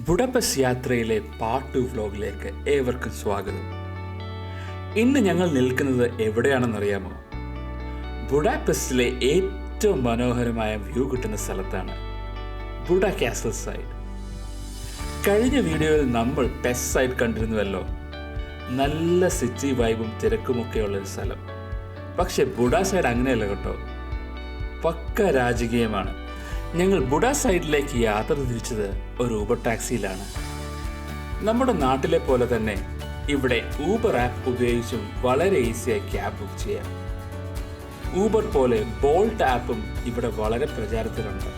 Budapest യാത്രയിലെ part 2 വ്ലോഗിലേക്ക് ഏവർക്കും സ്വാഗതം. ഇന്ന് ഞങ്ങൾ നിൽക്കുന്നത് എവിടെയാണെന്നറിയാമോ? ബുഡാപെസ്റ്റിലെ ഏറ്റവും മനോഹരമായ വ്യൂ കിട്ടുന്ന സ്ഥലത്താണ്, ബുഡ കാസൽ സൈഡ്. കഴിഞ്ഞ വീഡിയോയിൽ നമ്മൾ പെസ്റ്റ് സൈഡ് കണ്ടിരുന്നുവല്ലോ. നല്ല സിറ്റി വൈബും തിരക്കുമൊക്കെയുള്ളൊരു സ്ഥലം. പക്ഷെ ബുഡ സൈഡ് അങ്ങനെയല്ല കേട്ടോ, പക്ക രാജകീയമാണ്. ഞങ്ങൾ ബുഡ സൈഡിലേക്ക് യാത്ര തിരിച്ചത് ഒരു ഊബർ ടാക്സിയിലാണ്. നമ്മുടെ നാട്ടിലെ പോലെ തന്നെ ഇവിടെ ഊബർ ആപ്പ് ഉപയോഗിച്ചും വളരെ ഈസിയായി ക്യാബ് ബുക്ക് ചെയ്യാം. ഊബർ പോലെ ബോൾട്ട് ആപ്പും ഇവിടെ വളരെ പ്രചാരത്തിലുണ്ട്.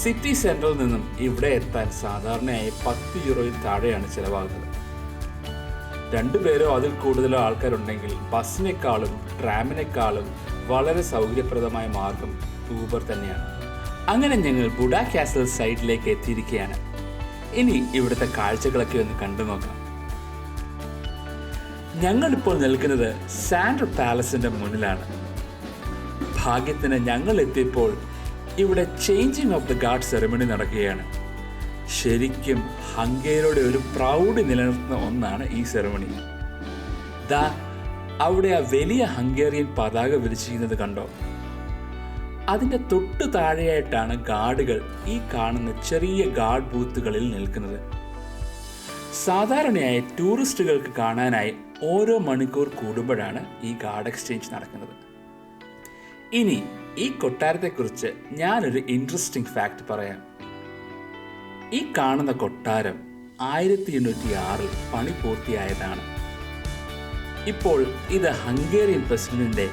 സിറ്റി സെൻട്രൽ നിന്നും ഇവിടെ എത്താൻ സാധാരണയായി 10 യൂറോയിൽ താഴെയാണ് ചിലവാകുന്നത്. 2 പേരോ അതിൽ കൂടുതലോ ആൾക്കാരുണ്ടെങ്കിൽ ബസ്സിനേക്കാളും ട്രാമിനേക്കാളും വളരെ സൗകര്യപ്രദമായ മാർഗം ഊബർ തന്നെയാണ്. അങ്ങനെ ഞങ്ങൾ ബുഡ കാസൽ സൈഡിലേക്ക് എത്തിയിരിക്കുകയാണ്. ഇനി ഇവിടുത്തെ കാഴ്ചകളൊക്കെ ഒന്ന് കണ്ടു നോക്കാം. ഞങ്ങളിപ്പോൾ നിൽക്കുന്നത് സാൻഡർ പാലസിന്റെ മുന്നിലാണ്. ഭാഗ്യത്തിന് ഞങ്ങൾ എത്തിയപ്പോൾ ഇവിടെ changing of the guard ceremony നടക്കുകയാണ്. ശരിക്കും ഹംഗേറിയുടെ ഒരു പ്രൗഢി നിലനിർത്തുന്ന ഒന്നാണ് ഈ സെറമണി. ദാ അവിടെ ആ വലിയ ഹംഗേറിയൻ പതാക വിരിച്ചിരിക്കുന്നത് കണ്ടോ? അതിൻ്റെ തൊട്ടു താഴെയായിട്ടാണ് ഗാർഡുകൾ ഈ കാണുന്ന ചെറിയ ഗാർഡ് ബൂത്തുകളിൽ നിൽക്കുന്നത്. സാധാരണയായി ടൂറിസ്റ്റുകൾക്ക് കാണാനായി ഓരോ മണിക്കൂർ കൂടുമ്പോഴാണ് ഈ ഗാർഡ് എക്സ്ചേഞ്ച് നടക്കുന്നത്. ഇനി ഈ കൊട്ടാരത്തെക്കുറിച്ച് ഞാനൊരു ഇൻട്രസ്റ്റിംഗ് ഫാക്ട് പറയാം. ഈ കാണുന്ന കൊട്ടാരം 1806 പണി പൂർത്തിയായതാണ്. ഇപ്പോൾ ഇത് ഹംഗേറിയൻ പ്രസിഡന്റിന്റെ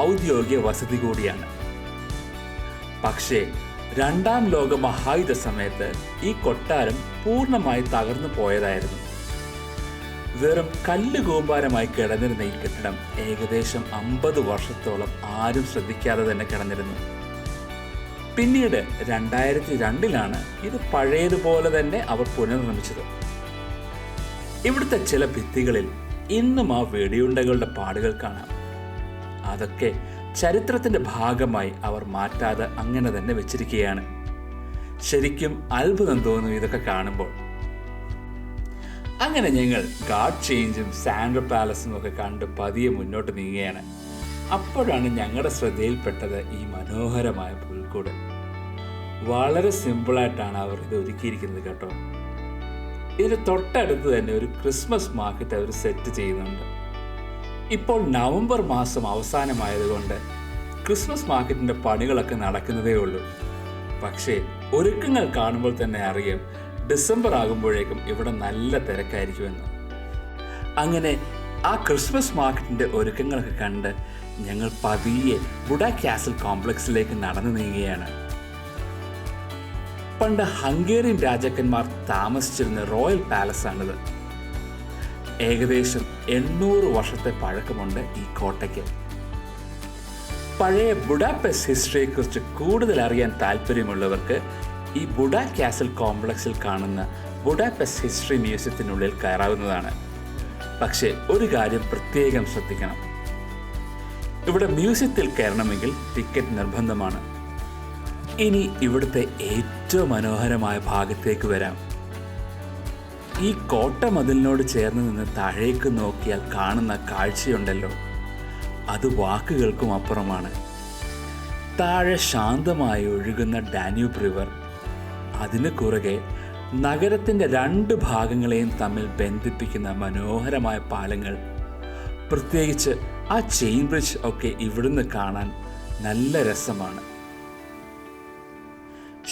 ഔദ്യോഗിക വസതി കൂടിയാണ്. പക്ഷേ 2ാം ലോക മഹായുദ്ധ സമയത്ത് ഈ കൊട്ടാരം പൂർണ്ണമായി തകർന്നു പോയതായിരുന്നു. വെറും കല്ല് കൂമ്പാരമായി കിടന്നിരുന്ന ഈ കെട്ടിടം ഏകദേശം 50 വർഷത്തോളം ആരും ശ്രദ്ധിക്കാതെ തന്നെ കിടന്നിരുന്നു. പിന്നീട് 2002 ഇത് പഴയതുപോലെ തന്നെ അവർ പുനർനിർമ്മിച്ചത്. ഇവിടുത്തെ ചില ഭിത്തികളിൽ ഇന്നും ആ വെടിയുണ്ടകളുടെ പാടുകൾ കാണാം. അതൊക്കെ ചരിത്രത്തിന്റെ ഭാഗമായി അവർ മാറ്റാതെ അങ്ങനെ തന്നെ വെച്ചിരിക്കുകയാണ്. ശരിക്കും അത്ഭുതം തോന്നും ഇതൊക്കെ കാണുമ്പോൾ. അങ്ങനെ ഞങ്ങൾ ഗാർഡ് ചേഞ്ചും സാൻഡർ പാലസും ഒക്കെ കണ്ട് പതിയെ മുന്നോട്ട് നീങ്ങുകയാണ്. അപ്പോഴാണ് ഞങ്ങളുടെ ശ്രദ്ധയിൽപ്പെട്ടത് ഈ മനോഹരമായ പുൽക്കൂട്. വളരെ സിമ്പിളായിട്ടാണ് അവർ ഇത് ഒരുക്കിയിരിക്കുന്നത് കേട്ടോ. ഇതിന് തൊട്ടടുത്ത് തന്നെ ഒരു ക്രിസ്മസ് മാർക്കറ്റ് അവർ സെറ്റ് ചെയ്യുന്നുണ്ട്. ഇപ്പോൾ നവംബർ മാസം അവസാനമായതുകൊണ്ട് ക്രിസ്മസ് മാർക്കറ്റിന്റെ പണികളൊക്കെ നടക്കുന്നതേ ഉള്ളൂ. പക്ഷേ ഒരുക്കങ്ങൾ കാണുമ്പോൾ തന്നെ അറിയാം ഡിസംബർ ആകുമ്പോഴേക്കും ഇവിടെ നല്ല തിരക്കായിരിക്കുമെന്ന്. അങ്ങനെ ആ ക്രിസ്മസ് മാർക്കറ്റിന്റെ ഒരുക്കങ്ങളൊക്കെ കണ്ട് ഞങ്ങൾ പതിയെ ബുഡ കാസൽ കോംപ്ലക്സിലേക്ക് നടന്നു നീങ്ങുകയാണ്. പണ്ട് ഹംഗേറിയൻ രാജാക്കന്മാർ താമസിച്ചിരുന്ന റോയൽ പാലസ് ആണിത്. ഏകദേശം 800 വർഷത്തെ പഴക്കമുണ്ട് ഈ കോട്ടയ്ക്ക്. പഴയ ബുഡാപെസ്റ്റ് ഹിസ്റ്ററിയെക്കുറിച്ച് കൂടുതൽ അറിയാൻ താല്പര്യമുള്ളവർക്ക് ഈ ബുഡ കാസൽ കോംപ്ലക്സിൽ കാണുന്ന ബുഡാപെസ്റ്റ് ഹിസ്റ്ററി മ്യൂസിയത്തിനുള്ളിൽ കയറാവുന്നതാണ്. പക്ഷേ ഒരു കാര്യം പ്രത്യേകം ശ്രദ്ധിക്കണം. ഇവിടെ മ്യൂസിയത്തിൽ കയറണമെങ്കിൽ ടിക്കറ്റ് നിർബന്ധമാണ്. ഇനി ഇവിടുത്തെ ഏറ്റവും മനോഹരമായ ഭാഗത്തേക്ക് വരാം. ഈ കോട്ട മതിലിനോട് ചേർന്ന് നിന്ന് താഴേക്ക് നോക്കിയാൽ കാണുന്ന കാഴ്ചയുണ്ടല്ലോ, അത് വാക്കുകൾക്കും അപ്പുറമാണ്. താഴെ ശാന്തമായി ഒഴുകുന്ന ഡാന്യൂബ് റിവർ, അതിന് കുറുകെ നഗരത്തിൻ്റെ 2 ഭാഗങ്ങളെയും തമ്മിൽ ബന്ധിപ്പിക്കുന്ന മനോഹരമായ പാലങ്ങൾ, പ്രത്യേകിച്ച് ആ ചെയിൻ ബ്രിഡ്ജ് ഒക്കെ ഇവിടുന്ന് കാണാൻ നല്ല രസമാണ്.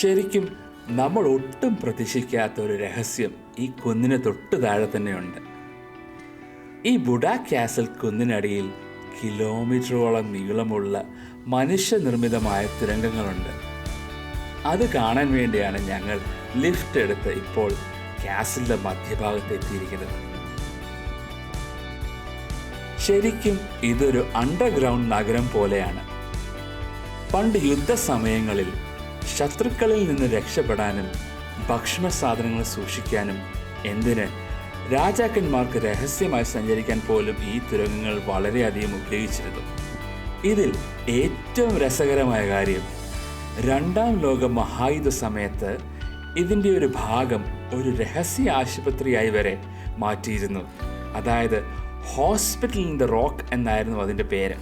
ശരിക്കും നമ്മൾ ഒട്ടും പ്രതീക്ഷിക്കാത്ത ഒരു രഹസ്യം ഈ കുന്നിന് തൊട്ട് താഴെ തന്നെയുണ്ട്. ഈ ബുഡ കാസൽ കുന്നിനടിയിൽ കിലോമീറ്ററോളം നീളമുള്ള മനുഷ്യനിർമ്മിതമായ തുരങ്കങ്ങളുണ്ട്. അത് കാണാൻ വേണ്ടിയാണ് ഞങ്ങൾ ലിഫ്റ്റ് എടുത്ത് ഇപ്പോൾ കാസലിന്റെ മധ്യഭാഗത്ത് എത്തിയിരിക്കുന്നത്. ശരിക്കും ഇതൊരു അണ്ടർഗ്രൗണ്ട് നഗരം പോലെയാണ്. പണ്ട് യുദ്ധസമയങ്ങളിൽ ശത്രുക്കളിൽ നിന്ന് രക്ഷപ്പെടാനും ഭക്ഷണ സാധനങ്ങൾ സൂക്ഷിക്കാനും എന്തിന് രാജാക്കന്മാർക്ക് രഹസ്യമായി സഞ്ചരിക്കാൻ പോലും ഈ തുരങ്കങ്ങൾ വളരെയധികം ഉപയോഗിച്ചിരുന്നു. ഇതിൽ ഏറ്റവും രസകരമായ കാര്യം 2ാം ലോക മഹായുദ്ധ സമയത്ത് ഇതിൻ്റെ ഒരു ഭാഗം ഒരു രഹസ്യ ആശുപത്രിയായി വരെ മാറ്റിയിരുന്നു. അതായത് ഹോസ്പിറ്റൽ ഇൻ ദ റോക്ക് എന്നായിരുന്നു അതിൻ്റെ പേര്.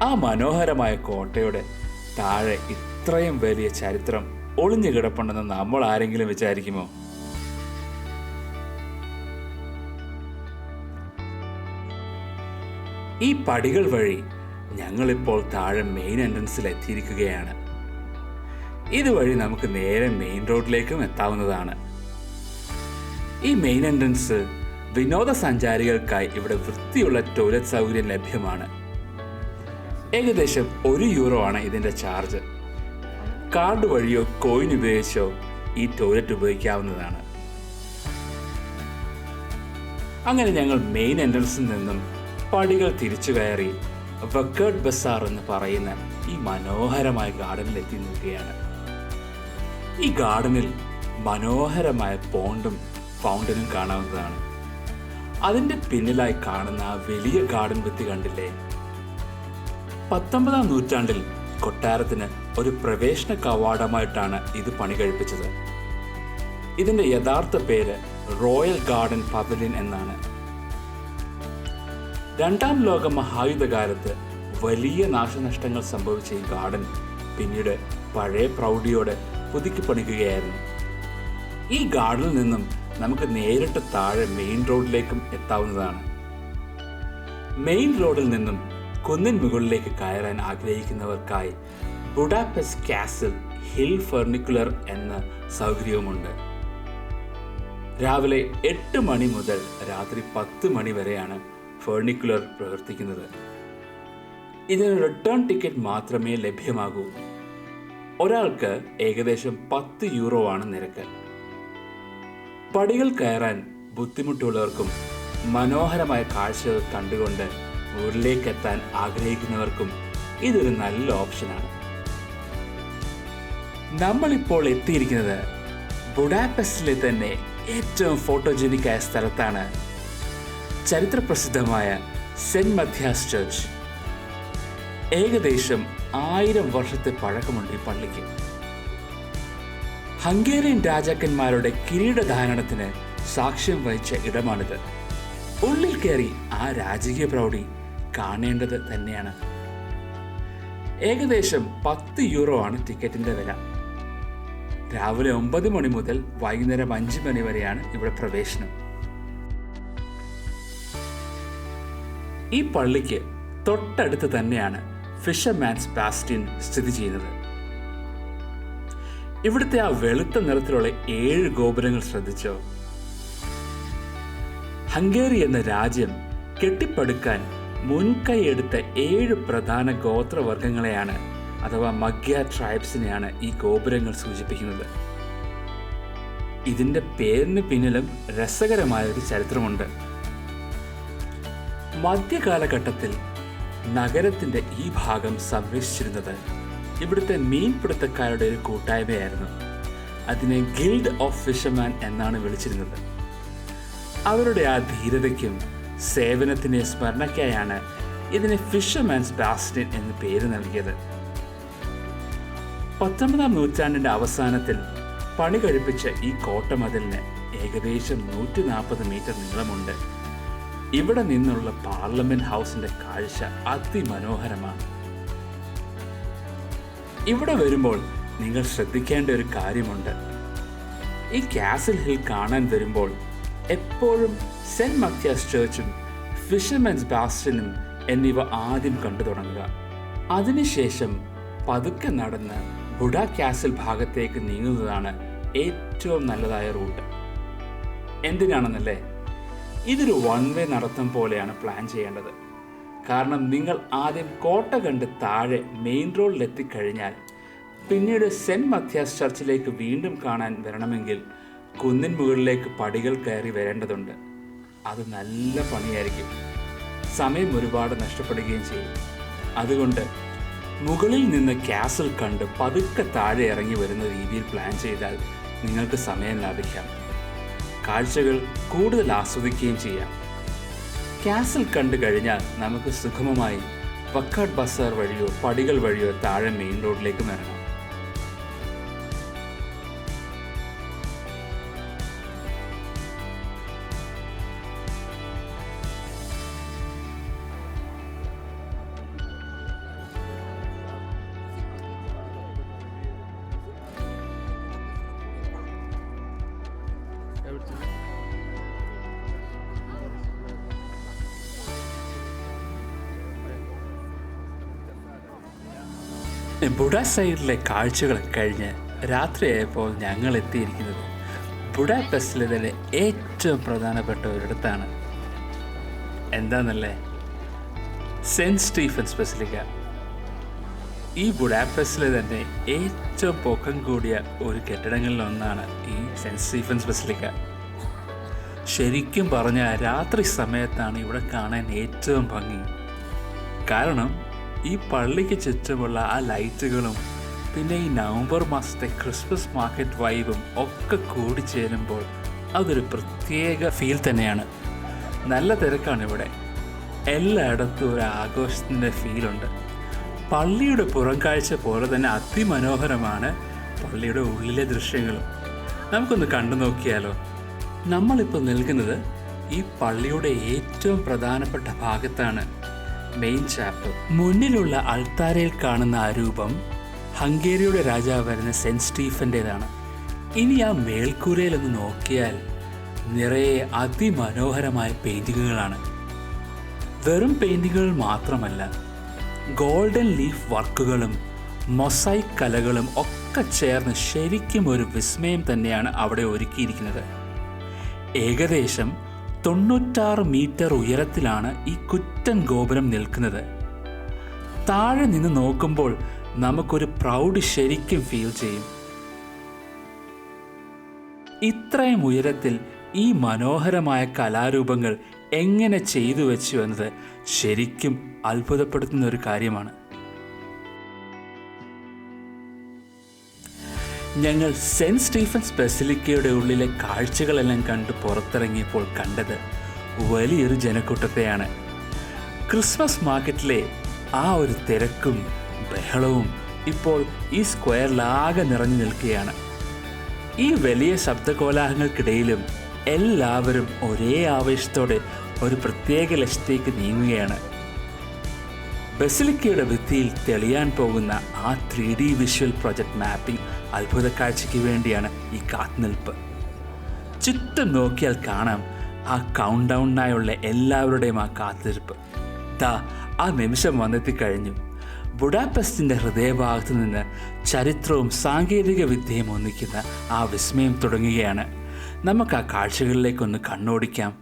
ആ മനോഹരമായ കോട്ടയുടെ താഴെ ഇത്രയും വലിയ ചരിത്രം ഒളിഞ്ഞു കിടപ്പുണ്ടെന്ന് നമ്മൾ ആരെങ്കിലും വിചാരിക്കുമോ? ഈ പടികൾ വഴി ഞങ്ങളിപ്പോൾ താഴെ മെയിൻ എൻട്രൻസിൽ എത്തിയിരിക്കുകയാണ്. ഇതുവഴി നമുക്ക് നേരെ മെയിൻ റോഡിലേക്കും എത്താവുന്നതാണ്. ഈ മെയിൻ എൻട്രൻസ് വിനോദസഞ്ചാരികൾക്കായി ഇവിടെ വൃത്തിയുള്ള ടോയ്ലറ്റ് സൗകര്യം ലഭ്യമാണ്. ഏകദേശം €1 ആണ് ഇതിൻ്റെ ചാർജ്. കാർഡ് വഴിയോ കോയിൻ ഉപയോഗിച്ചോ ഈ ടോയ്ലറ്റ് ഉപയോഗിക്കാവുന്നതാണ്. അങ്ങനെ ഞങ്ങൾ മെയിൻ എൻട്രൻസിൽ നിന്നും പടികൾ തിരിച്ചു കയറി വക്കേർഡ് ബസാർ എന്ന് പറയുന്ന ഈ മനോഹരമായ ഗാർഡനിൽ എത്തി നിൽക്കുകയാണ്. ഈ ഗാർഡനിൽ മനോഹരമായ പോണ്ടും ഫൗണ്ടനും കാണാവുന്നതാണ്. അതിൻ്റെ പിന്നിലായി കാണുന്ന ആ വലിയ ഗാർഡൻ ഭിത്തി കണ്ടില്ലേ? 19-ാം നൂറ്റാണ്ടിൽ കൊട്ടാരത്തിന് ഒരു പ്രവേശന കവാടമായിട്ടാണ് ഇത് പണി കഴിപ്പിച്ചത്. ഇതിൻ്റെ യഥാർത്ഥ പേര് റോയൽ ഗാർഡൻ പവലിയൻ എന്നാണ്. 2ാം ലോക മഹായുദ്ധകാലത്ത് വലിയ നാശനഷ്ടങ്ങൾ സംഭവിച്ച ഈ ഗാർഡൻ പിന്നീട് പഴയ പ്രൗഢിയോടെ പുതുക്കി പണിക്കുകയായിരുന്നു. ഈ ഗാർഡനിൽ നിന്നും നമുക്ക് നേരിട്ട് താഴെ മെയിൻ റോഡിലേക്കും എത്താവുന്നതാണ്. മെയിൻ റോഡിൽ നിന്നും കുന്നിൻ മുകളിലേക്ക് കയറാൻ ആഗ്രഹിക്കുന്നവർക്കായി ബുഡാപെസ്റ്റ് കാസിൽ ഹിൽ ഫെർണിക്കുലർ എന്ന സൗകര്യവുമുണ്ട്. രാവിലെ 8 മണി മുതൽ രാത്രി 10 മണി വരെയാണ് ഫെർണിക്കുലർ പ്രവർത്തിക്കുന്നത്. ഇതിന് റിട്ടേൺ ടിക്കറ്റ് മാത്രമേ ലഭ്യമാകൂ. ഒരാൾക്ക് ഏകദേശം €10 ആണ് നിരക്ക്. പടികൾ കയറാൻ ബുദ്ധിമുട്ടുള്ളവർക്കും മനോഹരമായ കാഴ്ചകൾ കണ്ടുകൊണ്ട് മുകളിലേക്കെത്താൻ ആഗ്രഹിക്കുന്നവർക്കും ഇതൊരു നല്ല ഓപ്ഷനാണ്. നമ്മളിപ്പോൾ എത്തിയിരിക്കുന്നത് ബുഡാപെസ്റ്റിലെ തന്നെ ഏറ്റവും ഫോട്ടോജനിക് ആയ സ്ഥലത്താണ്. ചരിത്രപ്രസിദ്ധമായ സെന്റ് മത്യാസ് ചർച്ച്. ഏകദേശം 1000 വർഷത്തെ പഴക്കമുണ്ട് ഈ പള്ളിക്ക്. ഹംഗേറിയൻ രാജാക്കന്മാരുടെ കിരീടധാരണത്തിന് സാക്ഷ്യം വഹിച്ച ഇടമാണിത്. ഉള്ളിൽ കയറി ആ രാജകീയ പ്രൗഢി കാണേണ്ടത് തന്നെയാണ്. ഏകദേശം €10 ആണ് ടിക്കറ്റിന്റെ വില. രാവിലെ 9 മണി മുതൽ വൈകുന്നേരം 5 മണി വരെയാണ് ഇവിടെ പ്രവേശനം. ഈ പള്ളിക്ക് തൊട്ടടുത്ത് തന്നെയാണ് ഫിഷർമാൻസ് ബാസ്റ്റിൻ സ്ഥിതി ചെയ്യുന്നത്. ഇവിടുത്തെ ആ വെളുത്ത നിറത്തിലുള്ള 7 ഗോപുരങ്ങൾ ശ്രദ്ധിച്ചോ? ഹംഗേറി എന്ന രാജ്യം കെട്ടിപ്പടുക്കാൻ മുൻകൈ എടുത്ത 7 പ്രധാന ഗോത്രവർഗങ്ങളെയാണ് അഥവാ മഗ്യ ട്രൈബ്സിനെയാണ് ഈ ഗോപുരങ്ങൾ സൂചിപ്പിക്കുന്നത്. ഇതിന്റെ പേരിന് പിന്നിലും രസകരമായ ഒരു ചരിത്രമുണ്ട്. മധ്യകാലഘട്ടത്തിൽ നഗരത്തിന്റെ ഈ ഭാഗം സംരക്ഷിച്ചിരുന്നത് ഇവിടുത്തെ മീൻപിടുത്തക്കാരുടെ ഒരു കൂട്ടായ്മയായിരുന്നു. അതിനെ ഗിൽഡ് ഓഫ് ഫിഷർമാൻ എന്നാണ് വിളിച്ചിരുന്നത്. അവരുടെ ആ ധീരതയ്ക്കും സേവനത്തിൻ്റെ സ്മരണയ്ക്കായാണ് ഇതിന് ഫിഷർമാൻസ് ബാസ്റ്റിൻ എന്ന് പേര് നൽകിയത്. 19-ാം നൂറ്റാണ്ടിൻ്റെ അവസാനത്തിൽ പണി കഴിപ്പിച്ച ഈ കോട്ടമതിലിന് ഏകദേശം 140 മീറ്റർ നീളമുണ്ട്. ഇവിടെ നിന്നുള്ള പാർലമെന്റ് ഹൗസിന്റെ കാഴ്ച അതിമനോഹരമാണ്. ഇവിടെ വരുമ്പോൾ നിങ്ങൾ ശ്രദ്ധിക്കേണ്ട ഒരു കാര്യമുണ്ട്. ഈ കാസിൽ ഹിൽ കാണാൻ വരുമ്പോൾ എപ്പോഴും സെന്റ് മത്യാസ് ചർച്ചും ഫിഷർമാൻസ് ബാസ്റ്റിനും എന്നിവ ആദ്യം കണ്ടു തുടങ്ങുക. അതിനുശേഷം പതുക്കെ നടന്ന് ബുഡ കാസിൽ ഭാഗത്തേക്ക് നീങ്ങുന്നതാണ് ഏറ്റവും നല്ലതായ റൂട്ട്. എന്തിനാണെന്നല്ലേ? ഇതൊരു 1 വേ നടത്തം പോലെയാണ് പ്ലാൻ ചെയ്യേണ്ടത്. കാരണം നിങ്ങൾ ആദ്യം കോട്ട കണ്ട് താഴെ മെയിൻ റോഡിലെത്തിക്കഴിഞ്ഞാൽ പിന്നീട് സെന്റ് മത്യാസ് ചർച്ചിലേക്ക് വീണ്ടും കാണാൻ വരണമെങ്കിൽ കുന്നിൻ മുകളിലേക്ക് പടികൾ കയറി വരേണ്ടതുണ്ട്. അത് നല്ല പണിയായിരിക്കും. സമയം ഒരുപാട് നഷ്ടപ്പെടുകയും ചെയ്യും. അതുകൊണ്ട് മുകളിൽ നിന്ന് കാസിൽ കണ്ട് പതുക്കെ താഴെ ഇറങ്ങി വരുന്ന രീതിയിൽ പ്ലാൻ ചെയ്താൽ നിങ്ങൾക്ക് സമയം ലാഭിക്കാം. കാഴ്ചകൾ കൂടുതൽ ആസ്വദിക്കുകയും ചെയ്യാം. കാസിൽ കണ്ടു കഴിഞ്ഞാൽ നമുക്ക് സുഗമമായി വക്കേർഡ് ബസാർ വഴിയോ പടികൾ വഴിയോ താഴെ മെയിൻ റോഡിലേക്ക് വരണം. ബുഡാസൈഡിലെ കാഴ്ചകൾ കഴിഞ്ഞ് രാത്രിയായപ്പോൾ ഞങ്ങൾ എത്തിയിരിക്കുന്നത് ബുഡാപെസ്റ്റിലെ തന്നെ ഏറ്റവും പ്രധാനപ്പെട്ട ഒരിടത്താണ്. എന്താണെന്നല്ലേ? Saint Stephen's basilica. ഈ ബുഡാപെസ്റ്റിലെ തന്നെ ഏറ്റവും പൊക്കം കൂടിയ ഒരു കെട്ടിടങ്ങളിലൊന്നാണ് ഈ സെൻറ്റ് സ്റ്റീഫൻസ് ബസിലിക്ക. ശരിക്കും പറഞ്ഞാൽ രാത്രി സമയത്താണ് ഇവിടെ കാണാൻ ഏറ്റവും ഭംഗി. കാരണം ഈ പള്ളിക്ക് ചുറ്റുമുള്ള ആ ലൈറ്റുകളും പിന്നെ ഈ നവംബർ മാസത്തെ ക്രിസ്മസ് മാർക്കറ്റ് വൈബും ഒക്കെ കൂടി ചേരുമ്പോൾ അതൊരു പ്രത്യേക ഫീൽ തന്നെയാണ്. നല്ല തിരക്കാണ് ഇവിടെ. എല്ലായിടത്തും ഒരു ആഘോഷത്തിൻ്റെ ഫീലുണ്ട്. പള്ളിയുടെ പുറം കാഴ്ച പോലെ തന്നെ അതിമനോഹരമാണ് പള്ളിയുടെ ഉള്ളിലെ ദൃശ്യങ്ങളും. നമുക്കൊന്ന് കണ്ടു നോക്കിയാലോ? നമ്മളിപ്പോൾ നിൽക്കുന്നത് ഈ പള്ളിയുടെ ഏറ്റവും പ്രധാനപ്പെട്ട ഭാഗത്താണ്, മെയിൻ ചാപ്പൽ. മുന്നിലുള്ള അൾത്താരയിൽ കാണുന്ന ആ രൂപം ഹംഗേറിയുടെ രാജാവായിരുന്ന സെൻറ്റ് സ്റ്റീഫൻ്റേതാണ്. ഇനി ആ മേൽക്കൂരയിലൊന്ന് നോക്കിയാൽ നിറയെ അതിമനോഹരമായ പെയിൻറ്റിങ്ങുകളാണ്. വെറും പെയിൻറ്റിങ്ങുകൾ മാത്രമല്ല, ഗോൾഡൻ ലീഫ് വർക്കുകളും മൊസൈക്ക് കലകളും ഒക്കെ ചേർന്ന് ശരിക്കും ഒരു വിസ്മയം തന്നെയാണ് അവിടെ ഒരുക്കിയിരിക്കുന്നത്. ഏകദേശം 96 മീറ്റർ ഉയരത്തിലാണ് ഈ കുറ്റൻ ഗോപുരം നിൽക്കുന്നത്. താഴെ നിന്ന് നോക്കുമ്പോൾ നമുക്കൊരു പ്രൗഡ് ശരിക്കും ഫീൽ ചെയ്യും. ഇത്രയും ഉയരത്തിൽ ഈ മനോഹരമായ കലാരൂപങ്ങൾ എങ്ങനെ ചെയ്തു വെച്ചു എന്നത് ശരിക്കും അത്ഭുതപ്പെടുത്തുന്ന ഒരു കാര്യമാണ്. ഞങ്ങൾ സെൻറ്റ് സ്റ്റീഫൻസ് ബസിലിക്കയുടെ ഉള്ളിലെ കാഴ്ചകളെല്ലാം കണ്ട് പുറത്തിറങ്ങിയപ്പോൾ കണ്ടത് വലിയൊരു ജനക്കൂട്ടത്തെയാണ്. ക്രിസ്മസ് മാർക്കറ്റിലെ ആ ഒരു തിരക്കും ബഹളവും ഇപ്പോൾ ഈ സ്ക്വയറിലാകെ നിറഞ്ഞു നിൽക്കുകയാണ്. ഈ വലിയ ശബ്ദകോലാഹലങ്ങൾക്കിടയിലും എല്ലാവരും ഒരേ ആവേശത്തോടെ ഒരു പ്രത്യേക ലക്ഷ്യത്തേക്ക് നീങ്ങുകയാണ്. ബസിലിക്കയുടെ ഭിത്തിയിൽ തെളിയാൻ പോകുന്ന ആ 3D വിഷ്വൽ പ്രൊജക്ട് മാപ്പിംഗ് അത്ഭുത കാഴ്ചയ്ക്ക് വേണ്ടിയാണ് ഈ കാത്തുനിൽപ്പ്. ചുറ്റും നോക്കിയാൽ കാണാം ആ കൗണ്ട് ഡൗണിനായുള്ള എല്ലാവരുടെയും ആ കാത്തിരിപ്പ്. ആ നിമിഷം വന്നെത്തിക്കഴിഞ്ഞു. ബുഡാപെസ്റ്റിൻ്റെ ഹൃദയഭാഗത്തു നിന്ന് ചരിത്രവും സാങ്കേതിക വിദ്യയും ഒന്നിക്കുന്ന ആ വിസ്മയം തുടങ്ങുകയാണ്. നമുക്ക് ആ കാഴ്ചകളിലേക്കൊന്ന് കണ്ണോടിക്കാം.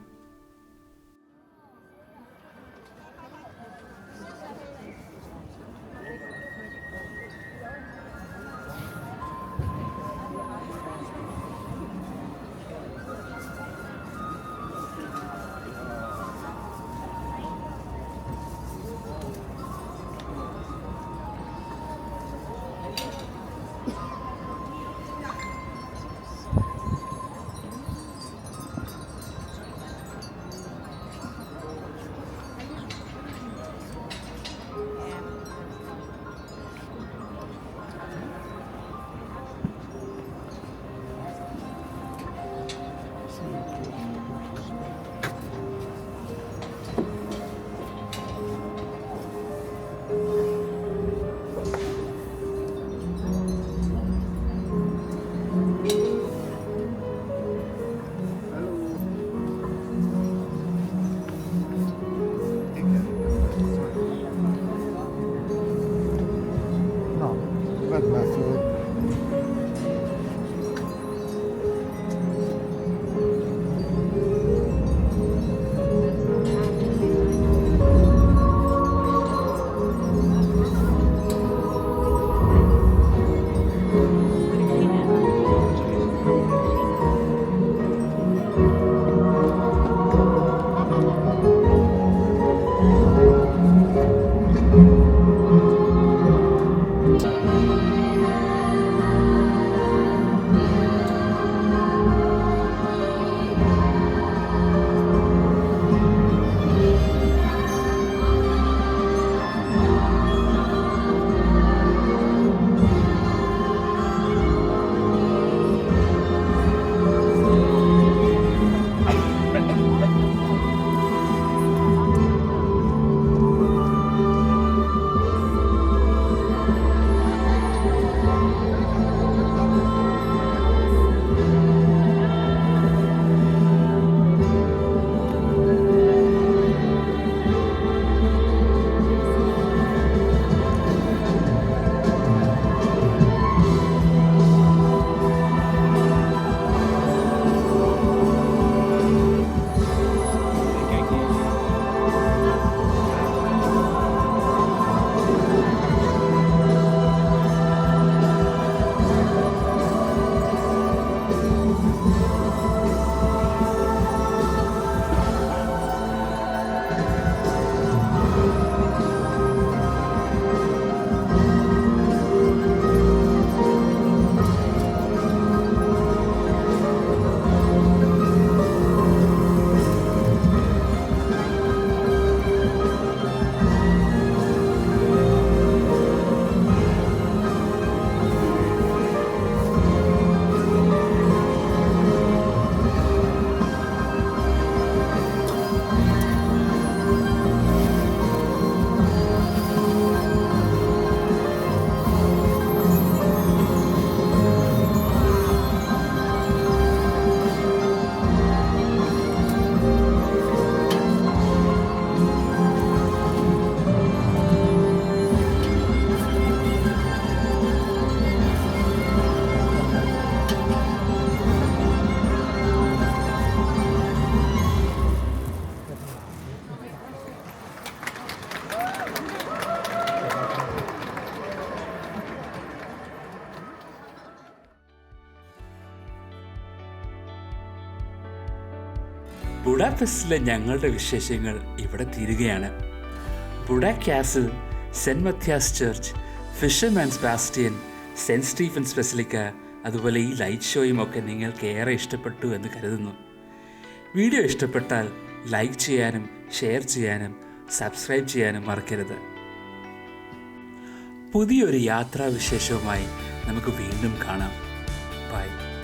ബുഡാപെസ്റ്റിലെ ഞങ്ങളുടെ വിശേഷങ്ങൾ ഇവിടെ തീരുകയാണ്. Buda castle, saint Matthias church, Fisherman's bastion, saint Stephen's basilica, അതുപോലെ ഈ ലൈറ്റ് ഷോയും ഒക്കെ നിങ്ങൾക്ക് ഏറെ ഇഷ്ടപ്പെട്ടു എന്ന് കരുതുന്നു. വീഡിയോ ഇഷ്ടപ്പെട്ടാൽ ലൈക്ക് ചെയ്യാനും ഷെയർ ചെയ്യാനും സബ്സ്ക്രൈബ് ചെയ്യാനും മറക്കരുത്. പുതിയൊരു യാത്രാവിശേഷവുമായി നമുക്ക് വീണ്ടും കാണാം. ബൈ.